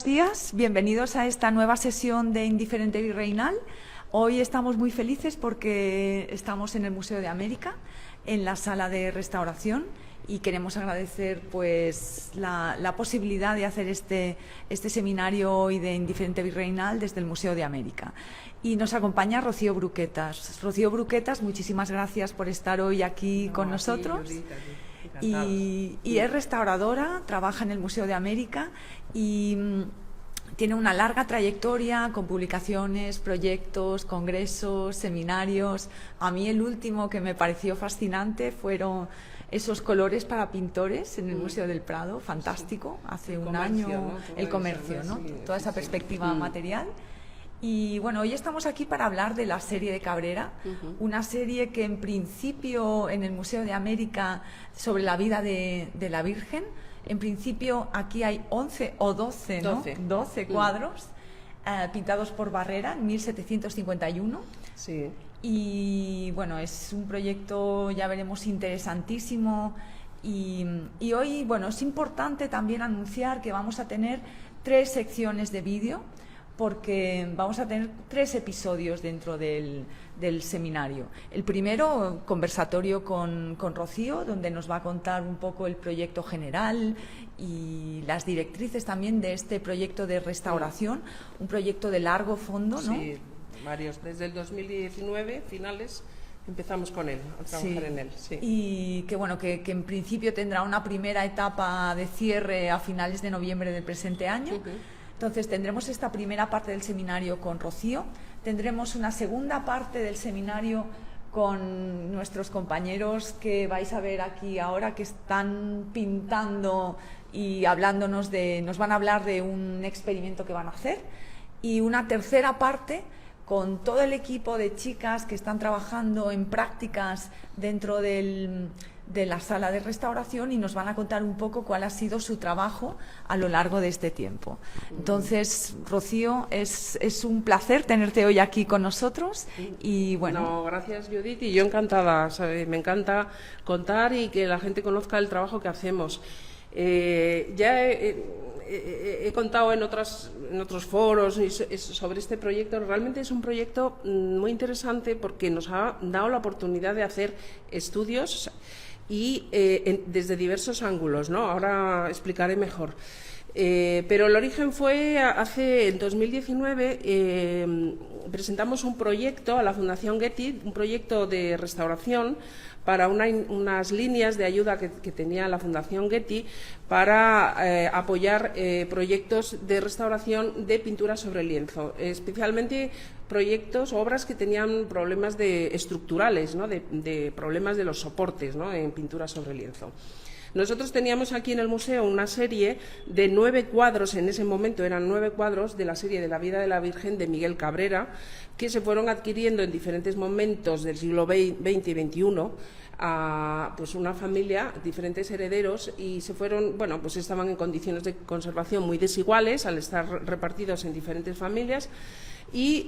Días, bienvenidos a esta nueva sesión de Indiferente Virreinal. Hoy estamos muy felices porque estamos en el Museo de América, en la sala de restauración, y queremos agradecer pues la posibilidad de hacer este seminario hoy de Indiferente Virreinal desde el Museo de América. Y nos acompaña Rocío Bruquetas. Rocío Bruquetas, muchísimas gracias por estar hoy aquí con nosotros. Y es restauradora, trabaja en el Museo de América y tiene una larga trayectoria con publicaciones, proyectos, congresos, seminarios. A mí el último que me pareció fascinante fueron esos colores para pintores en el Museo del Prado, fantástico, hace un año, ¿no? El comercio, ¿no? Toda esa perspectiva material. Y bueno, hoy estamos aquí para hablar de la serie de Cabrera, una serie que en principio en el Museo de América sobre la vida de la Virgen, en principio aquí hay 11 o 12, ¿no? 12 cuadros pintados por Barrera en 1751. Sí. Y bueno, es un proyecto, ya veremos, interesantísimo. Y hoy, bueno, es importante también anunciar que vamos a tener 3 secciones de vídeo, porque vamos a tener 3 episodios dentro del seminario. El primero, conversatorio con Rocío, donde nos va a contar un poco el proyecto general y las directrices también de este proyecto de restauración, un proyecto de largo fondo, ¿no? Sí, varios. Desde el 2019, finales, empezamos con él, a trabajar en él. Sí. Y que bueno, que en principio tendrá una primera etapa de cierre a finales de noviembre del presente año. Entonces tendremos esta primera parte del seminario con Rocío, tendremos una segunda parte del seminario con nuestros compañeros que vais a ver aquí ahora, que están pintando y hablándonos nos van a hablar de un experimento que van a hacer, y una tercera parte con todo el equipo de chicas que están trabajando en prácticas dentro de la sala de restauración, y nos van a contar un poco cuál ha sido su trabajo a lo largo de este tiempo. Entonces, Rocío, es un placer tenerte hoy aquí con nosotros. Y bueno. No, gracias, Judith, y yo encantada, ¿sabe? Me encanta contar y que la gente conozca el trabajo que hacemos. Ya he contado en otros foros sobre este proyecto. Realmente es un proyecto muy interesante porque nos ha dado la oportunidad de hacer estudios y desde diversos ángulos, ¿no? Ahora explicaré mejor. Pero el origen fue en 2019, presentamos un proyecto a la Fundación Getty, un proyecto de restauración para unas líneas de ayuda que tenía la Fundación Getty para apoyar proyectos de restauración de pintura sobre lienzo, especialmente proyectos, obras que tenían problemas estructurales, ¿no? de problemas de los soportes, ¿no? En pintura sobre lienzo. Nosotros teníamos aquí en el museo una serie de 9 cuadros, en ese momento eran 9 cuadros de la serie de la vida de la Virgen de Miguel Cabrera, que se fueron adquiriendo en diferentes momentos del siglo XX y XXI a pues una familia, diferentes herederos, y se fueron, bueno, pues estaban en condiciones de conservación muy desiguales al estar repartidos en diferentes familias, y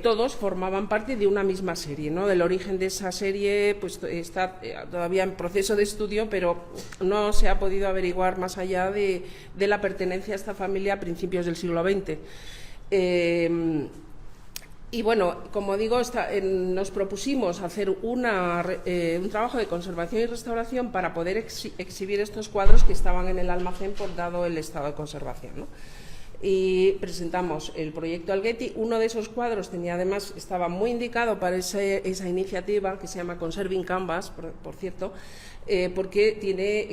todos formaban parte de una misma serie, ¿no? El origen de esa serie pues está todavía en proceso de estudio, pero no se ha podido averiguar más allá de la pertenencia a esta familia a principios del siglo XX. Y bueno, como digo, nos propusimos hacer un trabajo de conservación y restauración para poder exhibir estos cuadros que estaban en el almacén por dado el estado de conservación, ¿no? Y presentamos el proyecto al Getty. Uno de esos cuadros estaba muy indicado para esa iniciativa que se llama Conserving Canvas, por cierto, porque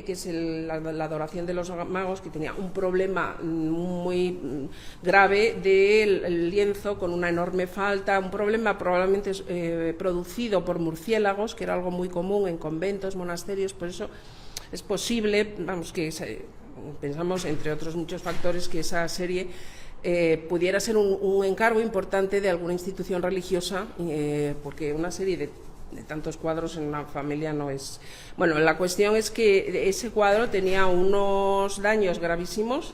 que es la adoración de los magos, que tenía un problema muy grave del lienzo con una enorme falta, un problema probablemente producido por murciélagos, que era algo muy común en conventos, monasterios. Por eso es posible, pensamos, entre otros muchos factores, que esa serie pudiera ser un encargo importante de alguna institución religiosa, porque una serie de tantos cuadros en una familia no es... Bueno, la cuestión es que ese cuadro tenía unos daños gravísimos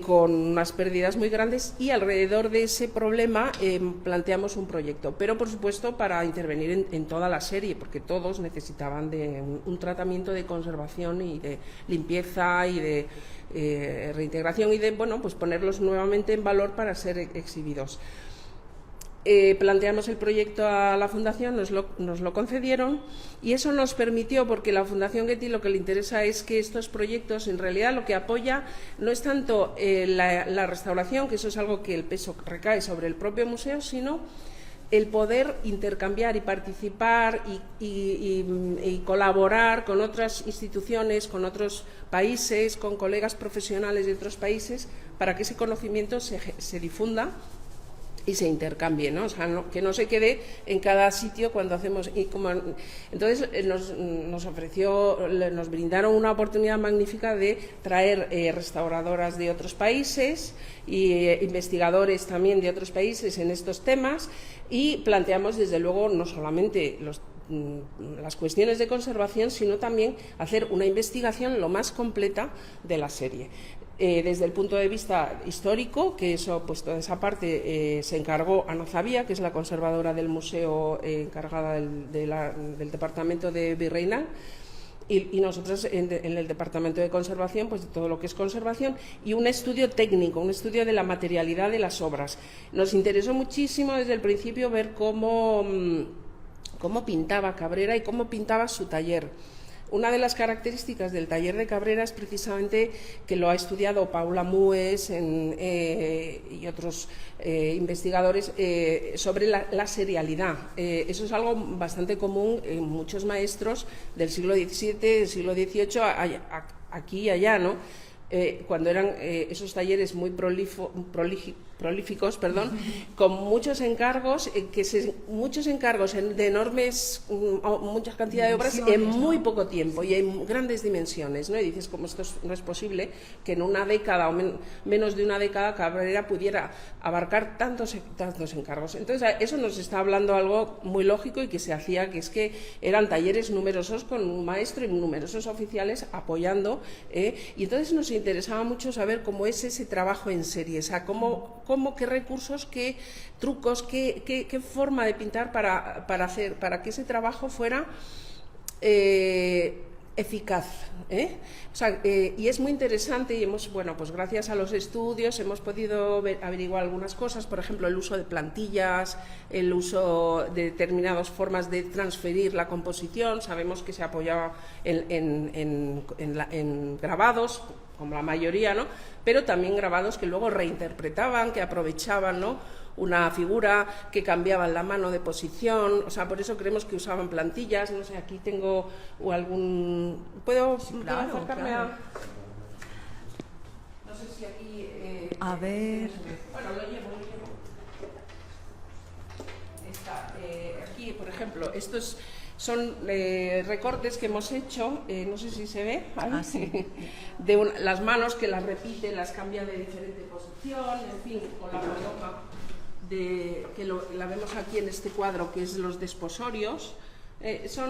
con unas pérdidas muy grandes, y alrededor de ese problema planteamos un proyecto, pero por supuesto para intervenir en toda la serie, porque todos necesitaban de un tratamiento de conservación y de limpieza y de reintegración y de, bueno, pues ponerlos nuevamente en valor para ser exhibidos. Planteamos el proyecto a la Fundación, nos lo concedieron, y eso nos permitió, porque la Fundación Getty lo que le interesa es que estos proyectos, en realidad lo que apoya no es tanto la restauración, que eso es algo que el peso recae sobre el propio museo, sino el poder intercambiar y participar y colaborar con otras instituciones, con otros países, con colegas profesionales de otros países, para que ese conocimiento se difunda y se intercambie, ¿no? O sea, que no se quede en cada sitio cuando hacemos. Entonces nos brindaron una oportunidad magnífica de traer restauradoras de otros países e investigadores también de otros países en estos temas, y planteamos desde luego no solamente las cuestiones de conservación, sino también hacer una investigación lo más completa de la serie. Desde el punto de vista histórico, que eso, pues toda esa parte se encargó Ana Zavía, que es la conservadora del museo encargada del departamento de Virreinal, y nosotros en el departamento de conservación, pues de todo lo que es conservación, y un estudio técnico, un estudio de la materialidad de las obras. Nos interesó muchísimo desde el principio ver cómo pintaba Cabrera y cómo pintaba su taller. Una de las características del taller de Cabrera es precisamente que lo ha estudiado Paula Mues y otros investigadores sobre la serialidad. Eso es algo bastante común en muchos maestros del siglo XVII, del siglo XVIII, aquí y allá, ¿no? Cuando eran esos talleres muy prolíficos, con muchos encargos, de enormes, mucha cantidad de obras en muy poco tiempo y en grandes dimensiones, ¿no? Y dices, como esto no es posible que en una década o menos de una década Cabrera pudiera abarcar tantos encargos. Entonces, eso nos está hablando algo muy lógico y que se hacía, que es que eran talleres numerosos con un maestro y numerosos oficiales apoyando, y entonces nos interesaba mucho saber cómo es ese trabajo en serie, o sea, qué recursos, qué trucos, qué forma de pintar para que ese trabajo fuera eficaz, O sea, y es muy interesante, y pues gracias a los estudios hemos podido averiguar algunas cosas, por ejemplo, el uso de plantillas, el uso de determinadas formas de transferir la composición. Sabemos que se apoyaba en grabados, como la mayoría, ¿no? Pero también grabados que luego reinterpretaban, que aprovechaban, ¿no?, una figura, que cambiaban la mano de posición. O sea, por eso creemos que usaban plantillas. No sé, aquí tengo algún... ¿Puedo acercarme a...? No sé si aquí... a ver... Bueno, lo llevo. Aquí, por ejemplo, estos son recortes que hemos hecho, no sé si se ve, ¿vale? Sí. De las manos, que las repite, las cambia de diferente posición, en fin, con la paloma, la vemos aquí en este cuadro, que es los desposorios. Esto es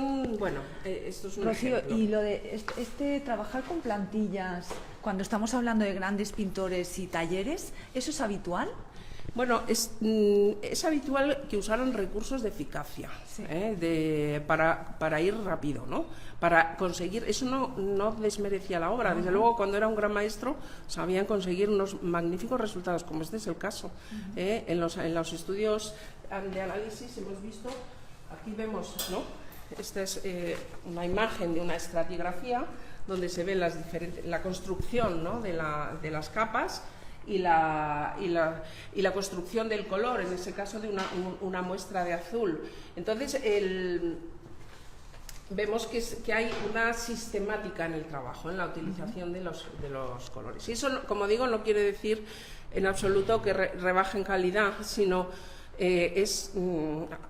un Rocío, ejemplo. y lo de trabajar con plantillas, cuando estamos hablando de grandes pintores y talleres, ¿eso es habitual? Bueno, es habitual que usaran recursos de eficacia, sí, para ir rápido, ¿no? Para conseguir, eso no desmerecía la obra. Desde luego, cuando era un gran maestro, sabían conseguir unos magníficos resultados, como este es el caso. En los estudios de análisis hemos visto, aquí vemos, ¿no? Esta es una imagen de una estratigrafía donde se ve la construcción, ¿no?, de las capas, y la construcción del color, en ese caso de una muestra de azul. Entonces, vemos que hay una sistemática en el trabajo, en la utilización de los colores. Y eso, como digo, no quiere decir en absoluto que rebajen calidad, sino es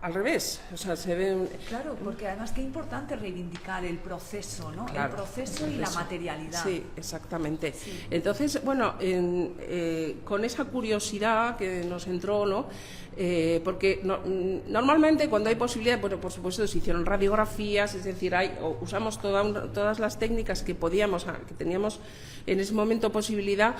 al revés. O sea, se ve... Claro, porque además qué importante reivindicar el proceso, ¿no? Claro, el proceso y la materialidad. Sí, exactamente. Sí. Entonces, bueno, con esa curiosidad que nos entró, ¿no? Porque normalmente cuando hay posibilidad, bueno, por supuesto se hicieron radiografías, es decir, usamos todas las técnicas que teníamos en ese momento posibilidad.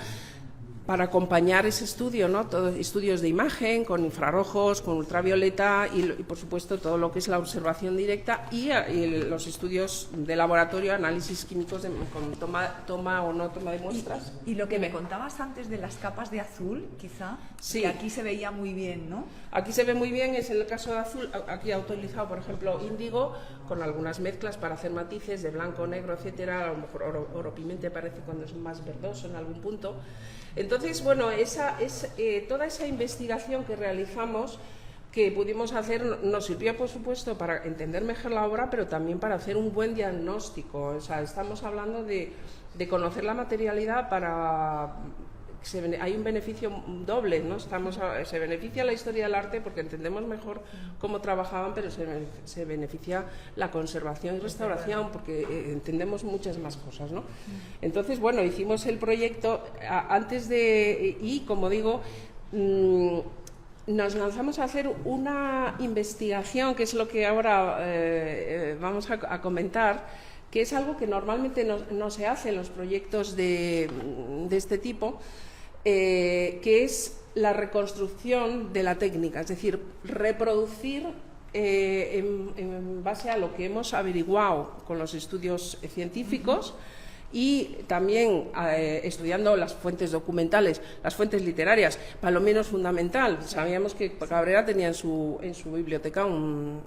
para acompañar ese estudio, ¿no? Todos estudios de imagen, con infrarrojos, con ultravioleta y por supuesto todo lo que es la observación directa y los estudios de laboratorio, análisis químicos con toma o no toma de muestras. Y lo que me contabas antes de las capas de azul, quizá, sí, que aquí se veía muy bien, ¿no? Aquí se ve muy bien, es el caso de azul. Aquí ha utilizado, por ejemplo, índigo con algunas mezclas para hacer matices de blanco, negro, etcétera. A lo mejor oro pimienta parece cuando es más verdoso en algún punto. Entonces, bueno, toda esa investigación que realizamos, que pudimos hacer, nos sirvió, por supuesto, para entender mejor la obra, pero también para hacer un buen diagnóstico. O sea, estamos hablando de conocer la materialidad para... hay un beneficio doble, ¿no? Se beneficia la historia del arte porque entendemos mejor cómo trabajaban, pero se beneficia la conservación y restauración porque entendemos muchas más cosas, ¿no? Entonces, bueno, hicimos el proyecto y, como digo, nos lanzamos a hacer una investigación, que es lo que ahora vamos a comentar, que es algo que normalmente no se hace en los proyectos de este tipo, que es la reconstrucción de la técnica, es decir, reproducir en base a lo que hemos averiguado con los estudios científicos y también estudiando las fuentes documentales, las fuentes literarias. Palomino es fundamental. Sabíamos que Cabrera tenía en su biblioteca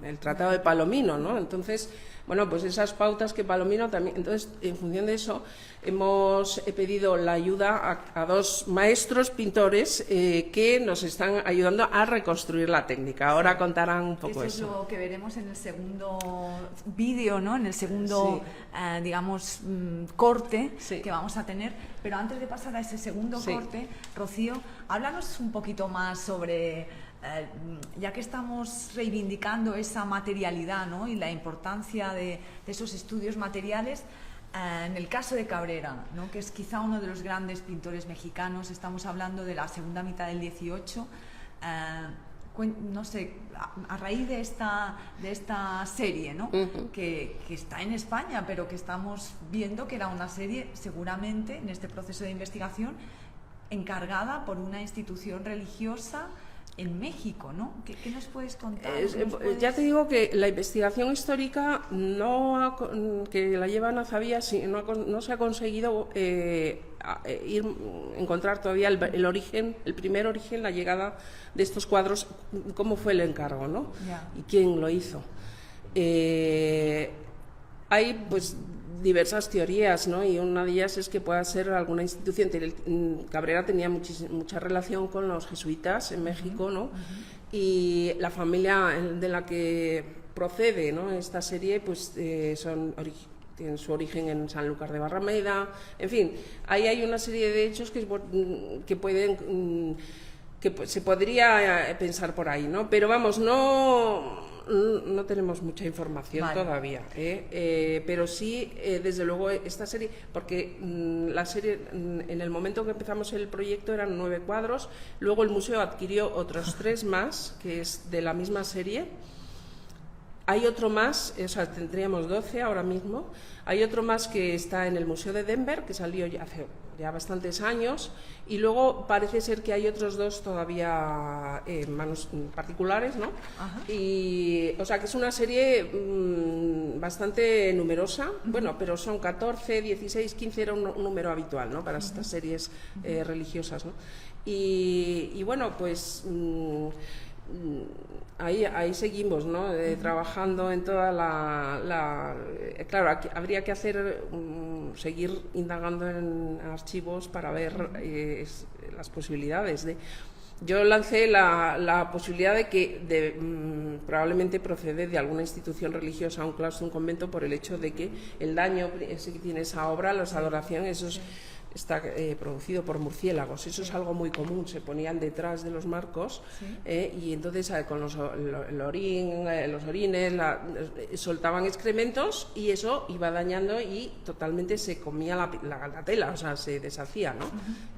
el Tratado de Palomino, ¿no? Entonces, bueno, pues esas pautas que Palomino también... Entonces, en función de eso, he pedido la ayuda a dos maestros pintores que nos están ayudando a reconstruir la técnica. Ahora contarán un poco eso. Eso es lo que veremos en el segundo vídeo, ¿no? En el segundo, sí, digamos, corte, sí, que vamos a tener. Pero antes de pasar a ese segundo, sí, corte, Rocío, háblanos un poquito más sobre... ya que estamos reivindicando esa materialidad, ¿no? Y la importancia de esos estudios materiales, en el caso de Cabrera, ¿no? Que es quizá uno de los grandes pintores mexicanos, estamos hablando de la segunda mitad del 18, no sé, a raíz de esta serie, ¿no? que está en España, pero que estamos viendo que era una serie seguramente en este proceso de investigación encargada por una institución religiosa en México, ¿no? ¿Qué nos puedes contar? Ya te digo que la investigación histórica que la lleva Nazabía no se ha conseguido encontrar todavía el origen, el primer origen, la llegada de estos cuadros, cómo fue el encargo, ¿no? Yeah. Y quién lo hizo. Hay, pues, diversas teorías, ¿no? Y una de ellas es que pueda ser alguna institución. Cabrera tenía mucha relación con los jesuitas en México, ¿no? Y la familia de la que procede, ¿no?, esta serie, pues tienen su origen en Sanlúcar de Barrameda. En fin, ahí hay una serie de hechos que pueden... que se podría pensar por ahí, ¿no? Pero vamos, no tenemos mucha información, vale, todavía, pero sí, desde luego, esta serie, porque la serie, en el momento que empezamos el proyecto eran 9 cuadros, luego el museo adquirió otros 3 más, que es de la misma serie. Hay otro más, o sea, tendríamos 12 ahora mismo. Hay otro más que está en el Museo de Denver, que salió ya hace bastantes años, y luego parece ser que hay otros 2 todavía en manos particulares, ¿no? Ajá. Y, o sea, que es una serie bastante numerosa, bueno, pero son 14, 16, 15, era un número habitual, ¿no?, para estas series religiosas, ¿no? Y bueno, pues... Ahí seguimos, ¿no? Trabajando en toda claro, aquí habría que seguir indagando en archivos para ver las posibilidades. Yo lancé la posibilidad de que probablemente procede de alguna institución religiosa, un claustro, un convento, por el hecho de que el daño ese que tiene esa obra, la adoración, está producido por murciélagos. Eso es algo muy común, se ponían detrás de los marcos, y entonces con los orines soltaban excrementos y eso iba dañando y totalmente se comía la tela, o sea, se deshacía, ¿no?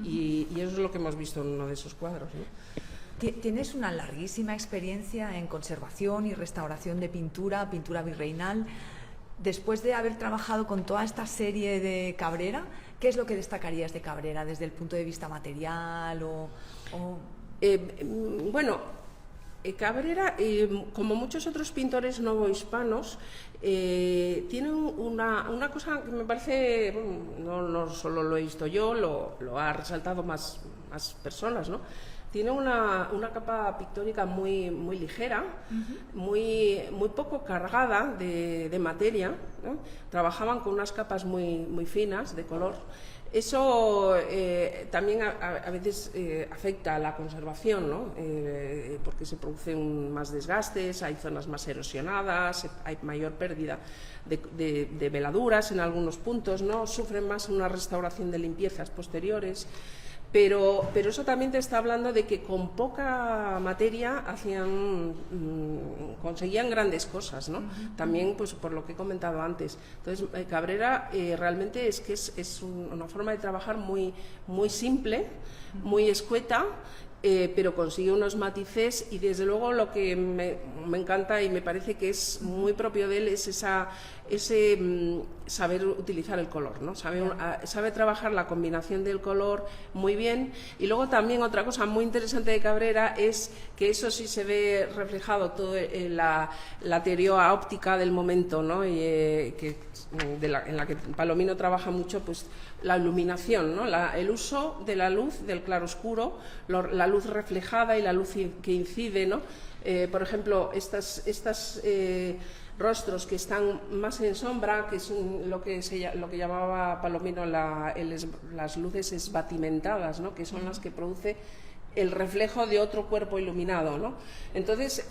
Y eso es lo que hemos visto en uno de esos cuadros, ¿no? Tienes una larguísima experiencia en conservación y restauración de pintura virreinal. Después de haber trabajado con toda esta serie de Cabrera, ¿Qué es lo que destacarías de Cabrera desde el punto de vista material Bueno, Cabrera, como muchos otros pintores novohispanos, tiene una cosa que me parece, no solo lo he visto yo, lo ha resaltado más personas, ¿no? Tiene una capa pictórica muy ligera, muy poco cargada de materia, ¿no? Trabajaban con unas capas muy finas de color. Eso también a veces afecta a la conservación, ¿no? Porque se producen más desgastes, hay zonas más erosionadas, hay mayor pérdida de veladuras en algunos puntos, ¿no? Sufren más una restauración de limpiezas posteriores. Pero eso también te está hablando de que con poca materia conseguían grandes cosas, ¿no? También, pues, por lo que he comentado antes. Entonces, Cabrera realmente es una forma de trabajar muy simple, muy escueta, pero consigue unos matices, y desde luego lo que me encanta y me parece que es muy propio de él es ese saber utilizar el color, ¿no? Sabe trabajar la combinación del color muy bien. Y luego también otra cosa muy interesante de Cabrera es que eso sí se ve reflejado todo en la teoría óptica del momento, ¿no? En la que Palomino trabaja mucho, pues la iluminación, ¿no? El uso de la luz, del claroscuro, la luz reflejada y la luz que incide, ¿no? Por ejemplo, estas rostros que están más en sombra, que es lo que llamaba Palomino las luces esbatimentadas, ¿no? Que son las que produce el reflejo de otro cuerpo iluminado, ¿no? Entonces,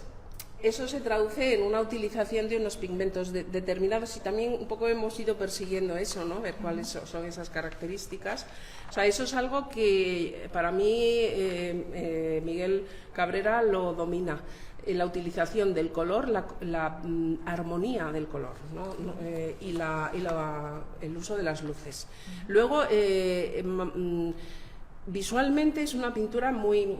eso se traduce en una utilización de unos pigmentos determinados, y también un poco hemos ido persiguiendo eso, ¿no? Ver cuáles son esas características. O sea, eso es algo que para mí Miguel Cabrera lo domina. La utilización del color, la armonía del color, ¿no? Y el uso de las luces. Luego, visualmente es una pintura muy,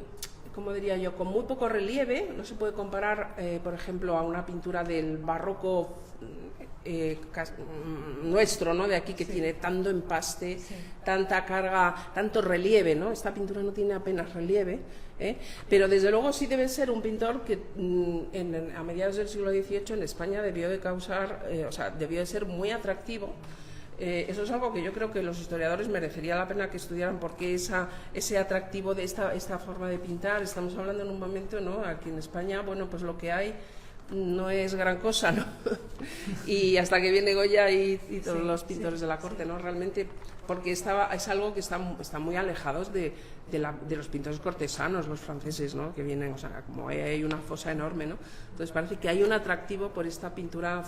como diría yo, con muy poco relieve. No se puede comparar, por ejemplo, a una pintura del barroco nuestro, ¿no? De aquí, que tiene tanto empaste, tanta carga, tanto relieve, ¿no? Esta pintura no tiene apenas relieve, pero desde luego sí debe ser un pintor que a mediados del siglo XVIII en España debió de debió de ser muy atractivo. Eso es algo que yo creo que los historiadores merecería la pena que estudiaran, porque ese atractivo de esta forma de pintar. Estamos hablando en un momento, ¿no? Aquí en España, bueno, pues lo que hay no es gran cosa, ¿no? Y hasta que viene Goya y todos los pintores de la corte, ¿no? Realmente, porque es algo que está muy alejados de los pintores cortesanos, los franceses, ¿no? Que vienen, o sea, como hay una fosa enorme, ¿no? Entonces parece que hay un atractivo por esta pintura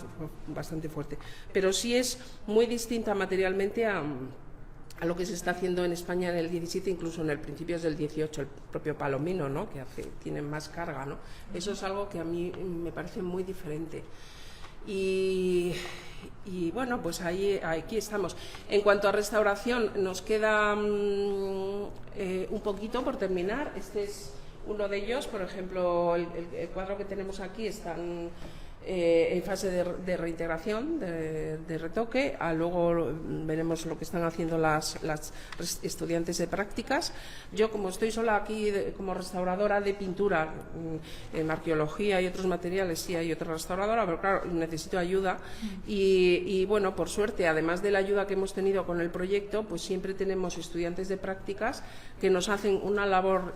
bastante fuerte, pero sí es muy distinta materialmente a lo que se está haciendo en España en el 17, incluso en el principios del 18, el propio Palomino, ¿no? Que tiene más carga, ¿no? Eso es algo que a mí me parece muy diferente. Y bueno, pues aquí estamos. En cuanto a restauración, nos queda un poquito por terminar. Este es uno de ellos, por ejemplo, el cuadro que tenemos aquí está en fase de reintegración, de retoque. Luego veremos lo que están haciendo las estudiantes de prácticas. Yo, como estoy sola aquí como restauradora de pintura, en arqueología y otros materiales sí hay otra restauradora, pero claro, necesito ayuda. Y bueno, por suerte, además de la ayuda que hemos tenido con el proyecto, pues siempre tenemos estudiantes de prácticas que nos hacen una labor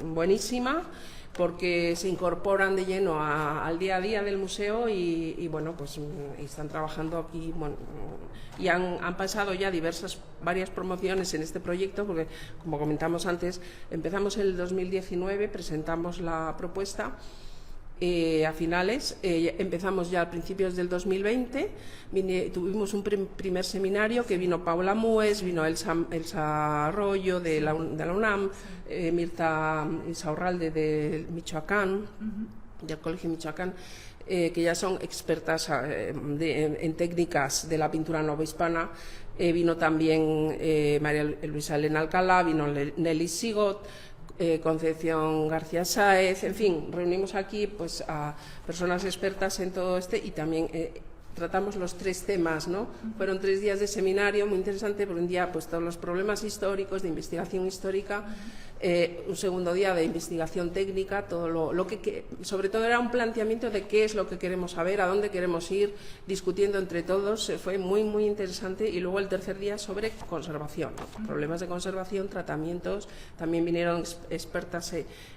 buenísima, porque se incorporan de lleno al día a día del museo y bueno, pues están trabajando aquí, bueno, y han pasado ya varias promociones en este proyecto, porque, como comentamos antes, empezamos en el 2019, presentamos la propuesta a finales, empezamos ya a principios del 2020, tuvimos un primer seminario que vino Paula Mues, vino Elsa Arroyo de la UNAM, Mirta Insaurralde de Michoacán, del Colegio Michoacán, que ya son expertas en técnicas de la pintura novohispana. Vino también María Luisa Elena Alcalá, vino Nelly Sigot, Concepción García Sáez, en fin, reunimos aquí pues a personas expertas en todo y también tratamos los 3 temas, ¿no? Fueron 3 días de seminario muy interesante, por un día pues todos los problemas históricos, de investigación histórica, un segundo día de investigación técnica, todo lo que sobre todo era un planteamiento de qué es lo que queremos saber, a dónde queremos ir, discutiendo entre todos, fue muy muy interesante. Y luego el tercer día sobre conservación, ¿no? Problemas de conservación, tratamientos, también vinieron expertas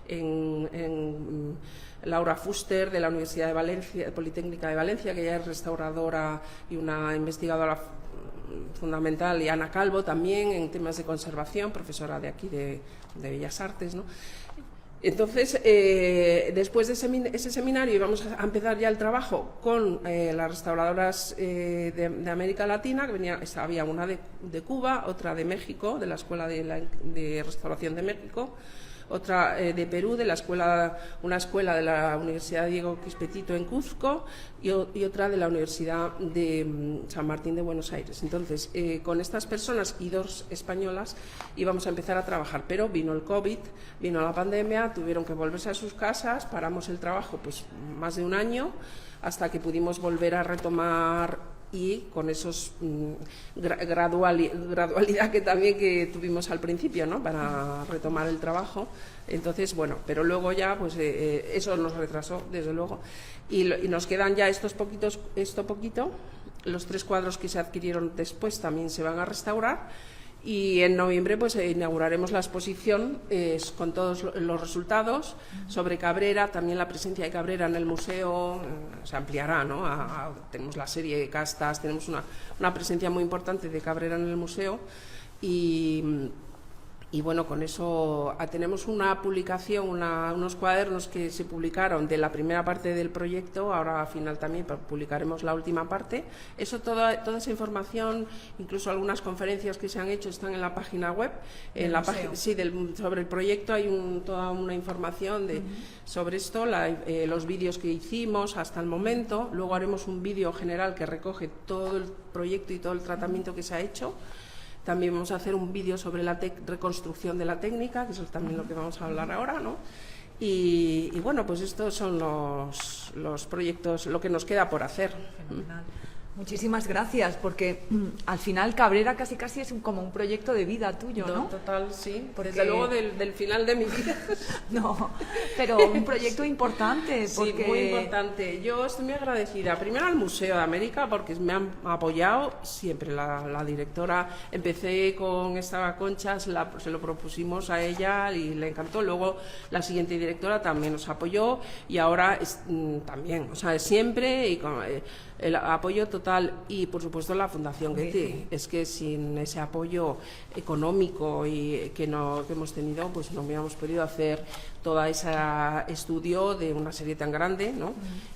en Laura Fuster, de la Universidad de Valencia, Politécnica de Valencia, que ella es restauradora y una investigadora fundamental, y Ana Calvo también en temas de conservación, profesora de aquí de Bellas Artes, ¿no? Entonces, después de ese seminario íbamos a empezar ya el trabajo con las restauradoras de América Latina, que había una de Cuba, otra de México, de la Escuela de Restauración de México, otra de Perú, de una escuela de la Universidad Diego Quispe-Tito en Cuzco, y otra de la Universidad de San Martín de Buenos Aires. Entonces, con estas personas y 2 españolas íbamos a empezar a trabajar, pero vino el COVID, vino la pandemia, tuvieron que volverse a sus casas, paramos el trabajo pues más de un año, hasta que pudimos volver a retomar, y con esos gradualidad que tuvimos al principio, ¿no? Para retomar el trabajo. Entonces, bueno, pero luego ya pues eso nos retrasó, desde luego, y nos quedan ya esto poquito. Los 3 cuadros que se adquirieron después también se van a restaurar, y en noviembre pues inauguraremos la exposición con todos los resultados sobre Cabrera. También la presencia de Cabrera en el museo se ampliará, ¿no? Tenemos la serie de castas, tenemos una presencia muy importante de Cabrera en el museo, y bueno, con eso tenemos una publicación, unos cuadernos que se publicaron de la primera parte del proyecto. Ahora al final también publicaremos la última parte. Eso, toda esa información, incluso algunas conferencias que se han hecho, están en la página web. Sobre el proyecto hay toda una información sobre esto, los vídeos que hicimos hasta el momento. Luego haremos un vídeo general que recoge todo el proyecto y todo el tratamiento que se ha hecho. También vamos a hacer un vídeo sobre la reconstrucción de la técnica, que eso es también lo que vamos a hablar ahora, ¿no? Y bueno, pues estos son los proyectos, lo que nos queda por hacer. Fenomenal. Muchísimas gracias, porque al final Cabrera casi es como un proyecto de vida tuyo, ¿no? Total, sí. Porque... Desde luego del final de mi vida. No, pero un proyecto importante. Porque... Sí, muy importante. Yo estoy muy agradecida, primero al Museo de América, porque me han apoyado siempre. La directora, empecé con esta Concha, se lo propusimos a ella y le encantó. Luego la siguiente directora también nos apoyó, y ahora también, o sea, siempre, y con el apoyo total. Y por supuesto la Fundación Goethe. Es que sin ese apoyo económico que hemos tenido, pues no hubiéramos podido hacer todo ese estudio de una serie tan grande, ¿no?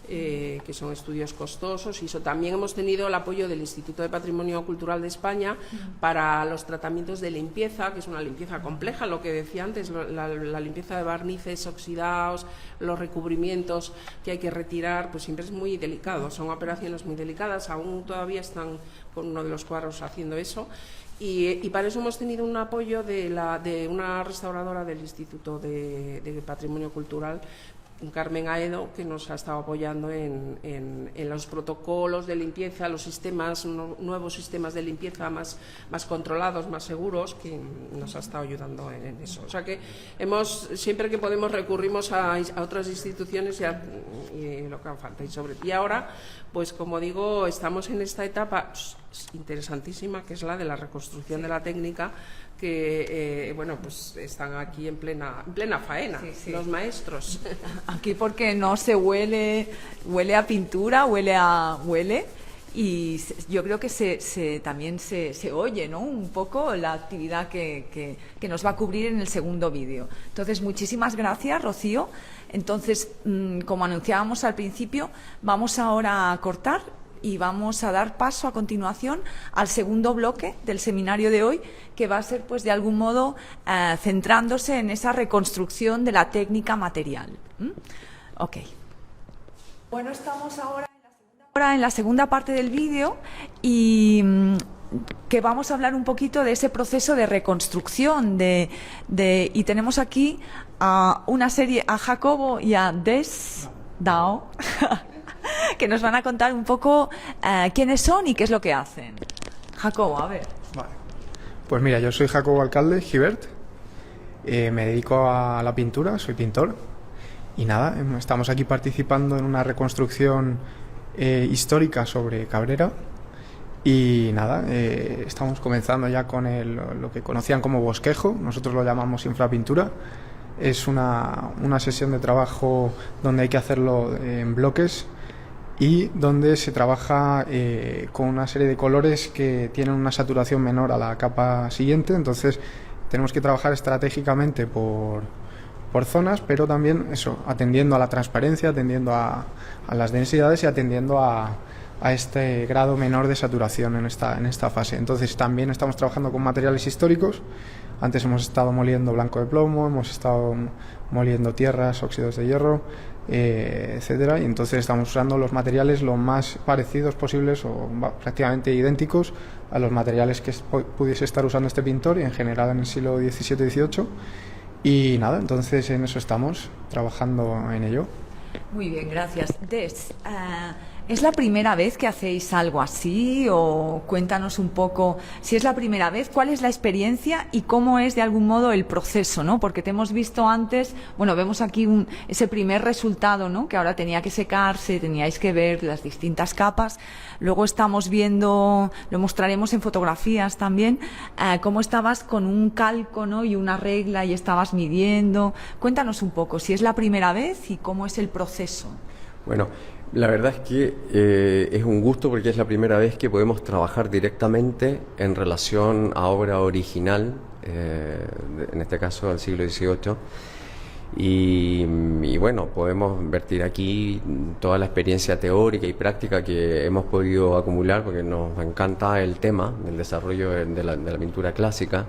Que son estudios costosos. Y eso, también hemos tenido el apoyo del Instituto de Patrimonio Cultural de España para los tratamientos de limpieza, que es una limpieza compleja, lo que decía antes, la limpieza de barnices oxidados, los recubrimientos que hay que retirar, pues siempre es muy delicado, son operaciones muy delicadas. Aún todavía están con uno de los cuadros haciendo eso. Y para eso hemos tenido un apoyo de una restauradora del Instituto de Patrimonio Cultural, Carmen Aedo, que nos ha estado apoyando en los protocolos de limpieza, los sistemas, nuevos sistemas de limpieza más controlados, más seguros, que nos ha estado ayudando en eso. O sea que siempre que podemos recurrimos a otras instituciones y lo que haga falta. Y ahora, pues como digo, estamos en esta etapa interesantísima, que es la de la reconstrucción de la técnica, que bueno, pues están aquí en plena faena, los maestros. Aquí porque no se huele a pintura, huele, y yo creo que también se oye, ¿no? Un poco la actividad que nos va a cubrir en el segundo vídeo. Entonces, muchísimas gracias, Rocío. Entonces, como anunciábamos al principio, vamos ahora a cortar y vamos a dar paso a continuación al segundo bloque del seminario de hoy, que va a ser, pues, de algún modo centrándose en esa reconstrucción de la técnica material. Ok. Bueno, estamos ahora en la segunda parte del vídeo, y que vamos a hablar un poquito de ese proceso de reconstrucción y tenemos aquí a Jacobo y a Des Dao que nos van a contar un poco quiénes son y qué es lo que hacen. Jacobo, a ver. Vale. Pues mira, yo soy Jacobo Alcalde Gibert, me dedico a la pintura, soy pintor y nada, estamos aquí participando en una reconstrucción histórica sobre Cabrera y nada, estamos comenzando ya con lo que conocían como bosquejo, nosotros lo llamamos infrapintura. Es una sesión de trabajo donde hay que hacerlo en bloques y donde se trabaja con una serie de colores que tienen una saturación menor a la capa siguiente, entonces tenemos que trabajar estratégicamente por zonas, pero también eso, atendiendo a la transparencia, atendiendo a las densidades y atendiendo a este grado menor de saturación en esta fase. Entonces también estamos trabajando con materiales históricos. Antes hemos estado moliendo blanco de plomo, hemos estado moliendo tierras, óxidos de hierro, etcétera, y entonces estamos usando los materiales lo más parecidos posibles o prácticamente idénticos a los materiales que pudiese estar usando este pintor y en general en el siglo XVII-XVIII. Y nada, entonces en eso estamos, trabajando en ello. Muy bien, gracias. Des, ¿es la primera vez que hacéis algo así? O cuéntanos un poco, si es la primera vez, ¿cuál es la experiencia y cómo es de algún modo el proceso, ¿no? Porque te hemos visto antes, bueno, vemos aquí ese primer resultado, ¿no? Que ahora tenía que secarse, teníais que ver las distintas capas. Luego estamos viendo, lo mostraremos en fotografías también, cómo estabas con un calco, ¿no? Y una regla y estabas midiendo. Cuéntanos un poco, si es la primera vez y cómo es el proceso. Bueno, la verdad es que es un gusto porque es la primera vez que podemos trabajar directamente en relación a obra original, en este caso del siglo XVIII, y bueno, podemos vertir aquí toda la experiencia teórica y práctica que hemos podido acumular porque nos encanta el tema del desarrollo de la pintura clásica,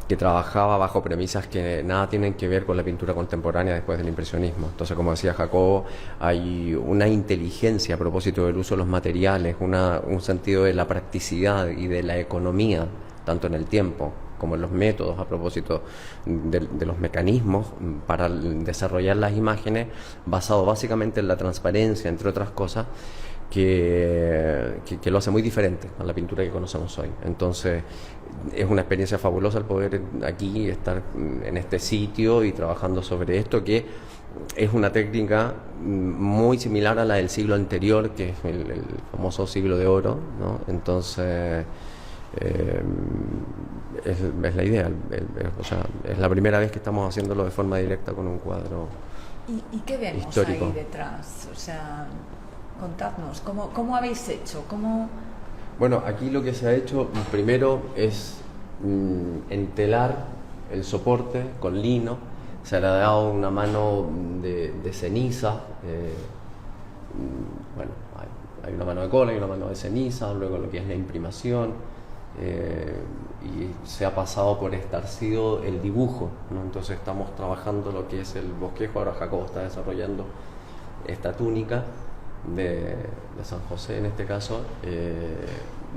que trabajaba bajo premisas que nada tienen que ver con la pintura contemporánea después del impresionismo. Entonces, como decía Jacobo, hay una inteligencia a propósito del uso de los materiales, un sentido de la practicidad y de la economía, tanto en el tiempo como en los métodos, a propósito de los mecanismos para desarrollar las imágenes, basado básicamente en la transparencia, entre otras cosas, que lo hace muy diferente a la pintura que conocemos hoy. Entonces, es una experiencia fabulosa el poder aquí estar en este sitio y trabajando sobre esto, que es una técnica muy similar a la del siglo anterior, que es el famoso siglo de oro, ¿no? Entonces, es la idea, o sea, es la primera vez que estamos haciéndolo de forma directa con un cuadro ¿Y qué vemos histórico ahí detrás? O sea, contadnos, ¿cómo habéis hecho? Bueno, aquí lo que se ha hecho primero es entelar el soporte con lino, se le ha dado una mano de ceniza, bueno, hay una mano de cola y una mano de ceniza, luego lo que es la imprimación, y se ha pasado por estarcido el dibujo, ¿no? Entonces estamos trabajando lo que es el bosquejo. Ahora Jacobo está desarrollando esta túnica de San José, en este caso,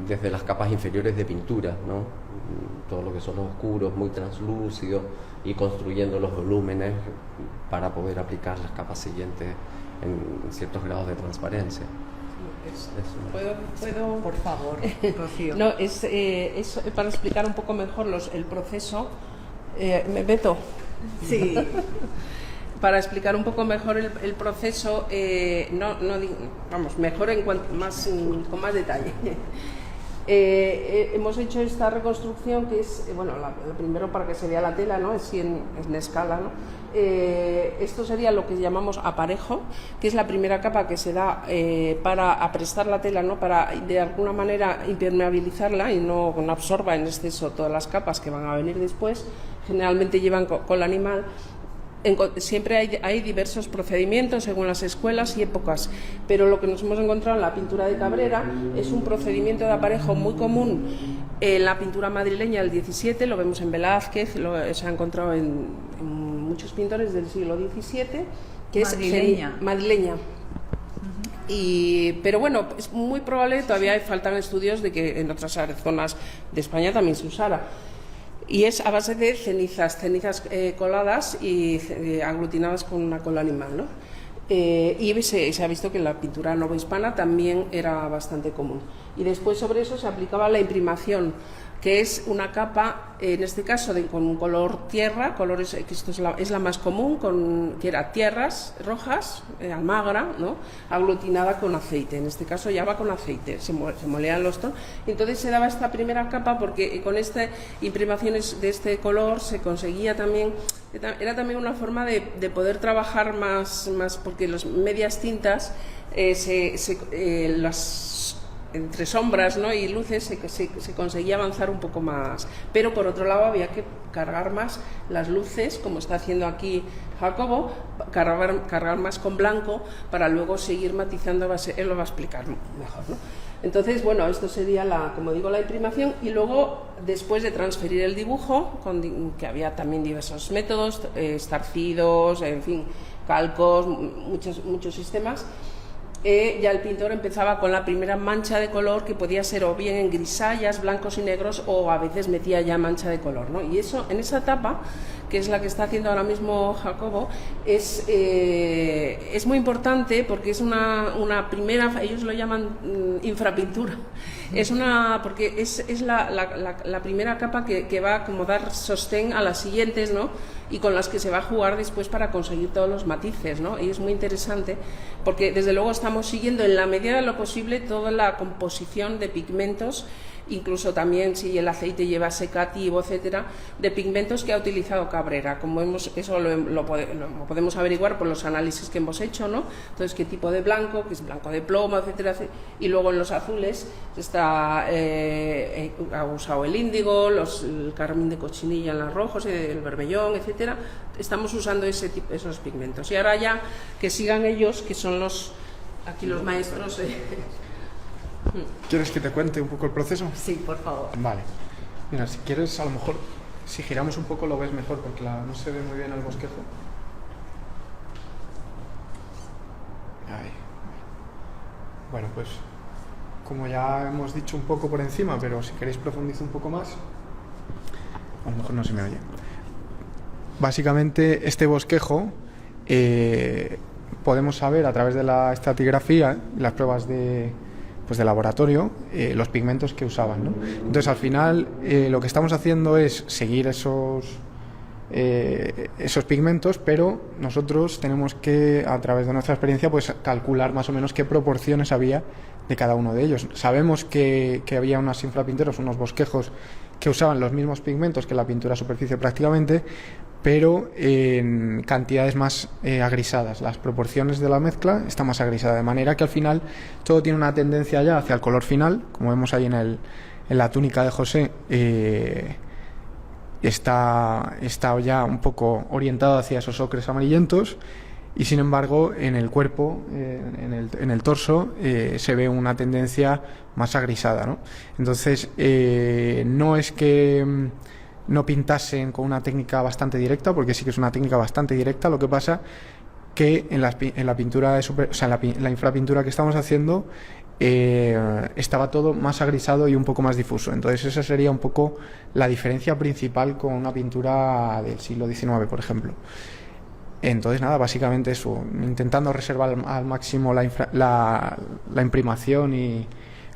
desde las capas inferiores de pintura, ¿no? Todo lo que son los oscuros, muy translúcidos, y construyendo los volúmenes para poder aplicar las capas siguientes en ciertos grados de transparencia. ¿Puedo? Por favor, Rocío. No, es para explicar un poco mejor el proceso. ¿Me meto? Sí. Para explicar un poco mejor el proceso, vamos, mejor con más detalle. Hemos hecho esta reconstrucción que es, bueno, primero para que se vea la tela, ¿no? Así en escala, ¿no? Esto sería lo que llamamos aparejo, que es la primera capa que se da para aprestar la tela, ¿no? Para de alguna manera impermeabilizarla y no absorba en exceso todas las capas que van a venir después. Generalmente llevan con el animal. Siempre hay diversos procedimientos según las escuelas y épocas, pero lo que nos hemos encontrado en la pintura de Cabrera es un procedimiento de aparejo muy común en la pintura madrileña del XVII, lo vemos en Velázquez, se ha encontrado en muchos pintores del siglo XVII, que madrileña. Es madrileña. Pero bueno, es muy probable, todavía faltan estudios de que en otras zonas de España también se usara. Y es a base de cenizas coladas y aglutinadas con una cola animal, ¿no? Y se ha visto que la pintura novohispana también era bastante común. Y después sobre eso se aplicaba la imprimación, que es una capa, en este caso con un color tierra, colores, que esto es la más común, que era tierras rojas, almagra, ¿no?, aglutinada con aceite. En este caso ya va con aceite, se molean los tonos. Entonces se daba esta primera capa porque con imprimaciones de este color se conseguía también, era también una forma de poder trabajar más porque las medias tintas, entre sombras, ¿no?, y luces se conseguía avanzar un poco más, pero por otro lado había que cargar más las luces, como está haciendo aquí Jacobo, cargar más con blanco para luego seguir matizando. Él lo va a explicar mejor, ¿no? Entonces, bueno, esto sería como digo, la imprimación, y luego después de transferir el dibujo, que había también diversos métodos, estarcidos, en fin, calcos, muchos sistemas. Ya el pintor empezaba con la primera mancha de color, que podía ser o bien en grisallas, blancos y negros, o a veces metía ya mancha de color, ¿no? Y eso, en esa etapa, que es la que está haciendo ahora mismo Jacobo, es muy importante porque es una primera, ellos lo llaman infrapintura, porque es la primera capa que va a como dar sostén a las siguientes, ¿no?, y con las que se va a jugar después para conseguir todos los matices, ¿no? Y es muy interesante porque desde luego estamos siguiendo en la medida de lo posible toda la composición de pigmentos, incluso también si el aceite lleva secativo, etcétera, de pigmentos que ha utilizado Cabrera. Como eso lo podemos averiguar por los análisis que hemos hecho, ¿no? Entonces, qué tipo de blanco, que es blanco de plomo, etcétera, y luego en los azules ha usado el índigo, el carmín de cochinilla en los rojos, el bermellón, etcétera. Estamos usando esos pigmentos. Y ahora ya que sigan ellos, que son los maestros. ¿Quieres que te cuente un poco el proceso? Sí, por favor. Vale. Mira, si quieres, a lo mejor, si giramos un poco lo ves mejor, porque no se ve muy bien el bosquejo. Ahí. Bueno, pues, como ya hemos dicho un poco por encima, pero si queréis profundizar un poco más, a lo mejor no se me oye. Básicamente, este bosquejo podemos saber a través de la estratigrafía, las pruebas de laboratorio, los pigmentos que usaban, ¿no? Entonces, al final, lo que estamos haciendo es seguir esos pigmentos, pero nosotros tenemos que, a través de nuestra experiencia, pues calcular más o menos qué proporciones había de cada uno de ellos. Sabemos que había unas infrapinturas, unos bosquejos que usaban los mismos pigmentos que la pintura a superficie prácticamente, pero en cantidades más agrisadas. Las proporciones de la mezcla están más agrisadas, de manera que al final todo tiene una tendencia ya hacia el color final, como vemos ahí en la túnica de José. Está ya un poco orientado hacia esos ocres amarillentos, y sin embargo en el cuerpo, en el torso, se ve una tendencia más agrisada, ¿no? Entonces, no es que no pintasen con una técnica bastante directa, porque sí que es una técnica bastante directa. Lo que pasa que en la pintura la infrapintura que estamos haciendo, estaba todo más agrisado y un poco más difuso. Entonces esa sería un poco la diferencia principal con una pintura del siglo XIX, por ejemplo. Entonces, nada, básicamente eso, intentando reservar al máximo la imprimación y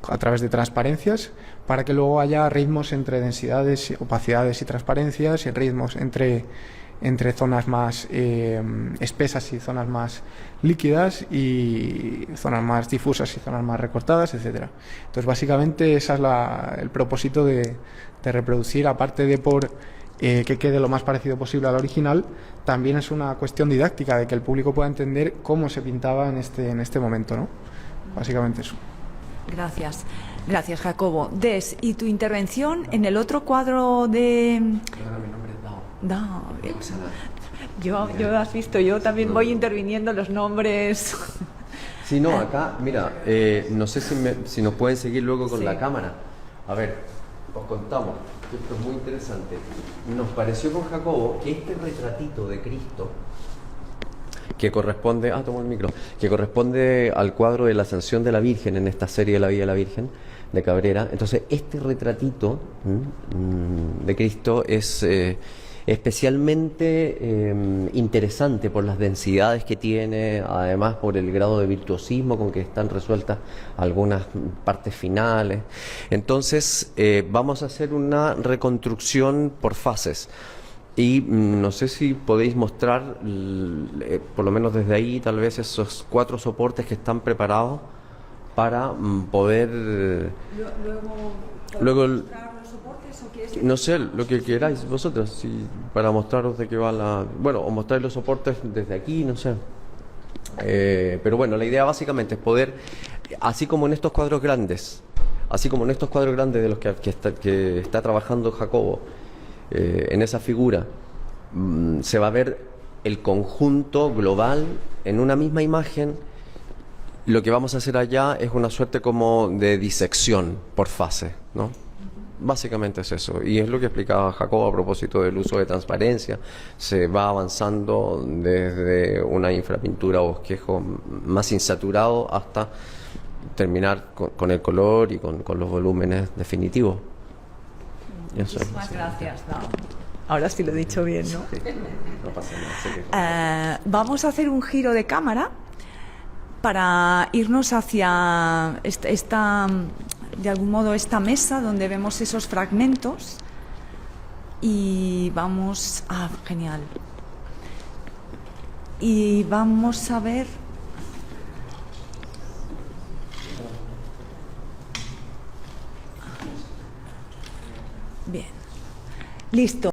a través de transparencias, para que luego haya ritmos entre densidades, opacidades y transparencias, y ritmos entre zonas más espesas y zonas más líquidas, y zonas más difusas y zonas más recortadas, etcétera. Entonces, básicamente, ese es el propósito de reproducir, aparte de que quede lo más parecido posible al original. También es una cuestión didáctica, de que el público pueda entender cómo se pintaba en este momento, ¿no? Básicamente eso. Gracias. Gracias, Jacobo. Des, ¿y tu intervención en el otro cuadro de...? Perdona, mi nombre es Dao. Dao. Yo has visto, yo también voy interviniendo los nombres. Sí, no, acá, mira, no sé si nos pueden seguir luego con la cámara. A ver, os contamos, esto es muy interesante. Nos pareció con Jacobo que este retratito de Cristo, que corresponde, tomo el micro, que corresponde al cuadro de la Ascensión de la Virgen en esta serie de la Vida de la Virgen de Cabrera. Entonces, este retratito de Cristo es especialmente interesante por las densidades que tiene, además por el grado de virtuosismo con que están resueltas algunas partes finales. Entonces vamos a hacer una reconstrucción por fases. Y no sé si podéis mostrar, por lo menos desde ahí, tal vez esos 4 soportes que están preparados para poder... Luego mostrar los soportes, ¿o quieres? No sé, lo que queráis vosotros, para mostraros de qué va la... Bueno, o mostrar los soportes desde aquí, no sé. Pero bueno, la idea básicamente es poder, así como en estos cuadros grandes, de los que está trabajando Jacobo, en esa figura, se va a ver el conjunto global en una misma imagen. Lo que vamos a hacer allá es una suerte como de disección por fase, ¿no? Básicamente es eso, y es lo que explicaba Jacobo a propósito del uso de transparencia. Se va avanzando desde una infrapintura o bosquejo más insaturado hasta terminar con el color y con los volúmenes definitivos. Muchísimas gracias, Dao. Ahora sí lo he dicho bien, ¿no? Sí, no pasa nada. Vamos a hacer un giro de cámara para irnos hacia de algún modo esta mesa donde vemos esos fragmentos y vamos... genial. Y vamos a ver... Bien. Listo.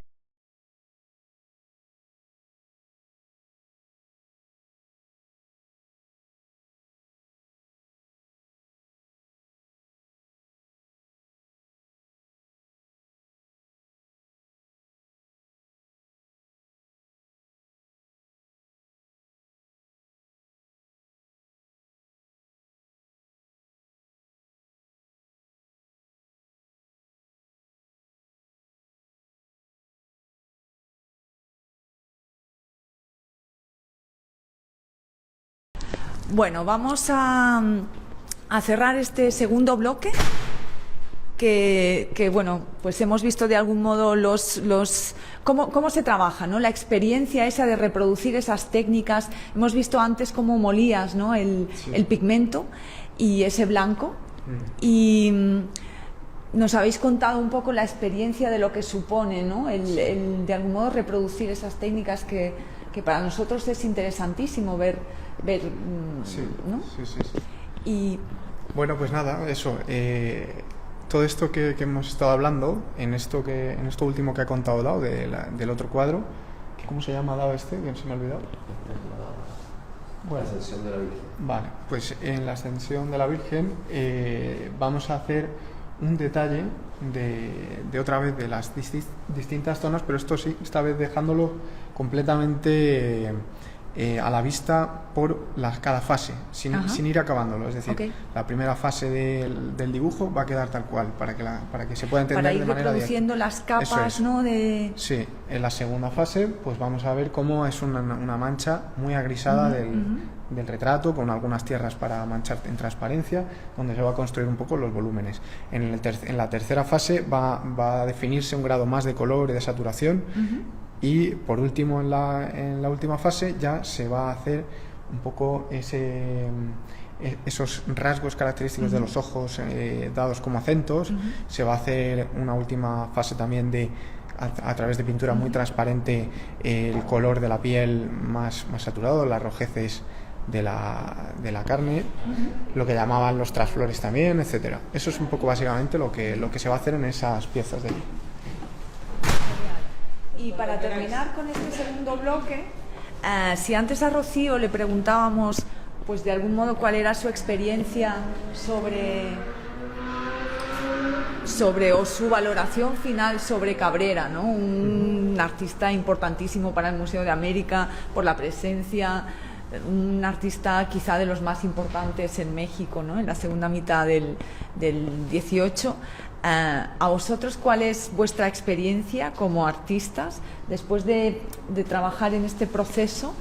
Bueno, vamos a cerrar este segundo bloque que bueno, pues hemos visto de algún modo cómo se trabaja, ¿no? La experiencia esa de reproducir esas técnicas. Hemos visto antes cómo molías, ¿no? el pigmento y ese blanco. Y nos habéis contado un poco la experiencia de lo que supone, ¿no? El de algún modo reproducir esas técnicas que para nosotros es interesantísimo ver, ¿no? Sí. Y bueno, pues nada, eso. Todo esto que hemos estado hablando, en esto último que ha contado Dao, del otro cuadro, ¿cómo se llama Dao este? Que se me ha olvidado. Bueno, la Ascensión de la Virgen. Vale, pues en la Ascensión de la Virgen vamos a hacer un detalle de otra vez de las distintas zonas, pero esto sí, esta vez dejándolo completamente a la vista por cada fase, sin ir acabándolo. Es decir, la primera fase del dibujo va a quedar tal cual, para que se pueda entender de manera directa. Para ir reproduciendo las capas, ¿no? Sí, en la segunda fase pues vamos a ver cómo es una mancha muy agrisada del retrato, con algunas tierras para manchar en transparencia, donde se va a construir un poco los volúmenes. En la tercera fase va a definirse un grado más de color y de saturación. Y por último, en la última fase ya se va a hacer un poco esos rasgos característicos de los ojos dados como acentos. Se va a hacer una última fase también a través de pintura muy transparente, el color de la piel más saturado, las rojeces de la carne, lo que llamaban los trasflores también, etcétera. Eso es un poco básicamente lo que se va a hacer en esas piezas de allí. Y para terminar con este segundo bloque, si antes a Rocío le preguntábamos, pues de algún modo, cuál era su experiencia o su valoración final sobre Cabrera, ¿no? Un artista importantísimo para el Museo de América por la presencia, un artista quizá de los más importantes en México, ¿no? En la segunda mitad del 18. ¿A vosotros cuál es vuestra experiencia como artistas después de trabajar en este proceso?